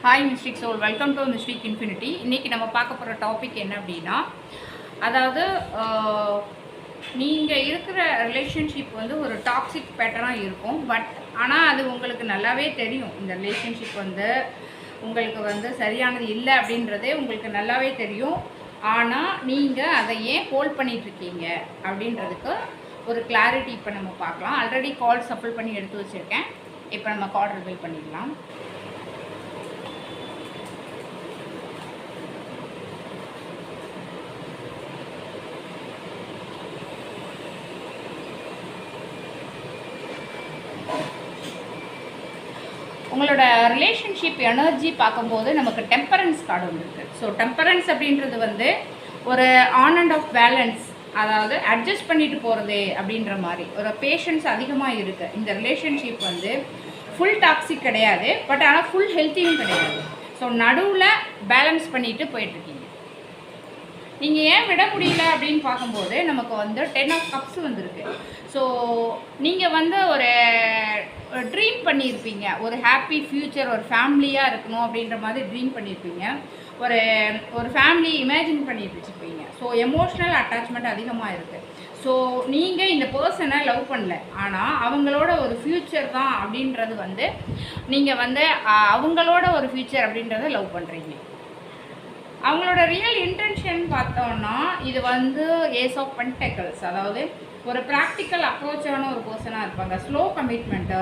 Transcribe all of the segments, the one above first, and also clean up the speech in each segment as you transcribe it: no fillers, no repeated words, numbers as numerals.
Hi mystic soul, welcome to mystic infinity. இன்றைக்கி நம்ம பார்க்க போகிற டாபிக் என்ன அப்படின்னா, அதாவது நீங்கள் இருக்கிற ரிலேஷன்ஷிப் வந்து ஒரு டாக்ஸிக் பேட்டர்னாக இருக்கும். ஆனால் அது உங்களுக்கு நல்லாவே தெரியும். இந்த ரிலேஷன்ஷிப் வந்து உங்களுக்கு வந்து சரியானது இல்லை அப்படின்றதே உங்களுக்கு நல்லாவே தெரியும். ஆனால் நீங்கள் அதை ஏன் ஹோல்ட் பண்ணிகிட்ருக்கீங்க அப்படின்றதுக்கு ஒரு கிளாரிட்டி இப்போ நம்ம பார்க்கலாம். ஆல்ரெடி கால் சஃபிள் பண்ணி எடுத்து வச்சுருக்கேன். இப்போ நம்ம கால் ரிவீல் பண்ணிடலாம். உங்களோட ரிலேஷன்ஷிப் எனர்ஜி பார்க்கும்போது நமக்கு டெம்பரன்ஸ் கார்டு வந்துருக்கு. ஸோ டெம்பரன்ஸ் அப்படின்றது வந்து ஒரு ஆன் அண்ட் ஆஃப் பேலன்ஸ், அதாவது அட்ஜஸ்ட் பண்ணிட்டு போகிறது அப்படின்ற மாதிரி ஒரு பேஷன்ஸ் அதிகமாக இருக்குது. இந்த ரிலேஷன்ஷிப் வந்து ஃபுல் டாக்ஸிக் கிடையாது, பட் ஆனால் ஃபுல் ஹெல்த்தியும் கிடையாது. ஸோ நடுவில் பேலன்ஸ் பண்ணிட்டு போயிட்டுருக்கீங்க. நீங்கள் ஏன் விட முடியல அப்படின்னு பார்க்கும்போது நமக்கு வந்து 10 of Cups வந்துருக்கு. ஸோ நீங்கள் வந்து ஒரு ட்ரீம் பண்ணியிருப்பீங்க, ஒரு ஹாப்பி ஃப்யூச்சர், ஒரு ஃபேமிலியாக இருக்கணும் அப்படின்ற மாதிரி ட்ரீம் பண்ணியிருப்பீங்க. ஒரு ஃபேமிலி இமேஜின் பண்ணிட்டு வச்சுருப்பீங்க. ஸோ எமோஷ்னல் அட்டாச்மெண்ட் அதிகமாக இருக்குது. ஸோ நீங்கள் இந்த பர்சனை லவ் பண்ணல, ஆனால் அவங்களோட ஒரு ஃப்யூச்சர் தான் அப்படின்றது வந்து நீங்கள் வந்து அவங்களோட ஒரு ஃப்யூச்சர் அப்படின்றத லவ் பண்ணுறீங்க. அவங்களோட ரியல் இன்டென்ஷன் பார்த்தோன்னா இது வந்து ஏஸ் ஆஃப் பென்டக்கிள்ஸ், அதாவது ஒரு ப்ராக்டிக்கல் அப்ரோச்சான ஒரு பர்சனாக இருப்பாங்க. ஸ்லோ கமிட்மெண்ட்டு,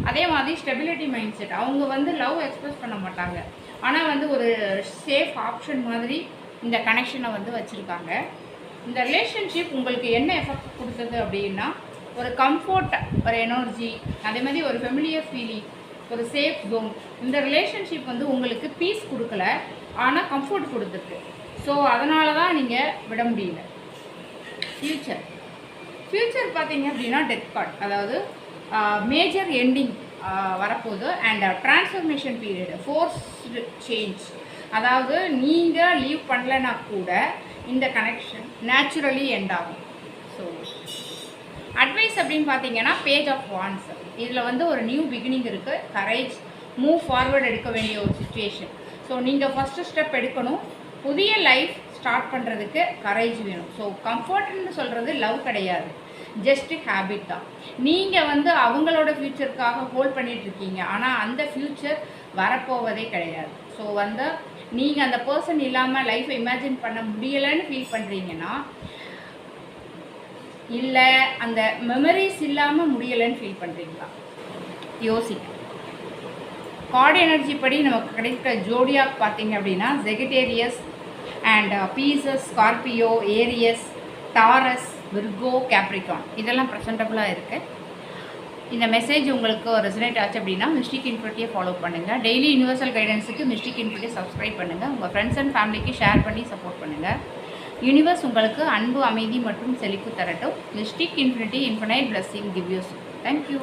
அதே மாதிரி ஸ்டெபிலிட்டி மைண்ட் செட். அவங்க வந்து லவ் எக்ஸ்பிரஸ் பண்ண மாட்டாங்க, ஆனால் வந்து ஒரு சேஃப் ஆப்ஷன் மாதிரி இந்த கனெக்ஷனை வந்து வச்சுருக்காங்க. இந்த ரிலேஷன்ஷிப் உங்களுக்கு என்ன எஃபெக்ட் கொடுத்தது அப்படின்னா, ஒரு கம்ஃபர்ட், ஒரு எனர்ஜி, அதே மாதிரி ஒரு ஃபெமிலியர் ஃபீலிங், ஒரு சேஃப் ஜோன். இந்த ரிலேஷன்ஷிப் வந்து உங்களுக்கு பீஸ் கொடுக்கல, ஆனால் கம்ஃபர்ட் கொடுத்துருக்கு. ஸோ அதனால தான் நீங்கள் விட முடியல. ஃப்யூச்சர் பார்த்தீங்க அப்படின்னா டெத் கார்டு, அதாவது மேஜர் எண்டிங் வரப்போகுது. And transformation period, forced change. அதாவது நீங்கள் லீவ் பண்ணலைன்னா கூட இந்த கனெக்ஷன் நேச்சுரலி எண்ட் ஆகும். ஸோ அட்வைஸ் அப்படின்னு பார்த்தீங்கன்னா பேஜ் ஆஃப் வான்ஸ். இதில் வந்து ஒரு நியூ பிகினிங் இருக்குது, கரேஜ், மூவ் ஃபார்வர்டு எடுக்க வேண்டிய ஒரு சுச்சுவேஷன். ஸோ நீங்கள் ஃபஸ்ட்டு ஸ்டெப் எடுக்கணும். புதிய லைஃப் ஸ்டார்ட் பண்ணுறதுக்கு கரேஜ் வேணும். ஸோ கம்ஃபர்ட்னு சொல்கிறது லவ் கிடையாது, ஜஸ்ட்டு ஹேபிட் தான். நீங்கள் வந்து அவங்களோட ஃப்யூச்சருக்காக ஹோல்ட் பண்ணிகிட்ருக்கீங்க, ஆனால் அந்த ஃப்யூச்சர் வரப்போவதே கிடையாது. ஸோ வந்து நீங்கள் அந்த பர்சன் இல்லாமல் லைஃப்பை இமேஜின் பண்ண முடியலைன்னு ஃபீல் பண்ணுறீங்கன்னா, இல்லை அந்த மெமரிஸ் இல்லாமல் முடியலைன்னு ஃபீல் பண்ணுறீங்களா, யோசிக்க. கார்டு எனர்ஜி படி நமக்கு கிடைக்கிற ஜோடியாக் பார்த்தீங்க அப்படின்னா Sagittarius and Pisces, Scorpio, Aries, Taurus, Virgo, Capricorn இதெல்லாம் ப்ரெசன்டபுளாக இருக்குது. இந்த மெசேஜ் உங்களுக்கு ரெசனேட் ஆச்சு அப்படின்னா மிஸ்டிக் இன்ஃபினிட்டியை ஃபாலோ பண்ணுங்கள். டெய்லி யூனிவர்சல் கைடன்ஸுக்கு மிஸ்டிக் இன்ஃபினிட்டி சப்ஸ்கிரைப் பண்ணுங்கள். உங்கள் ஃப்ரெண்ட்ஸ் அண்ட் ஃபேமிலிக்கு ஷேர் பண்ணி சப்போர்ட் பண்ணுங்கள். யூனிவர்ஸ் உங்களுக்கு அன்பு, அமைதி மற்றும் செழிப்பு தரட்டும். Mystic Infinity infinite blessing give you. Thank you.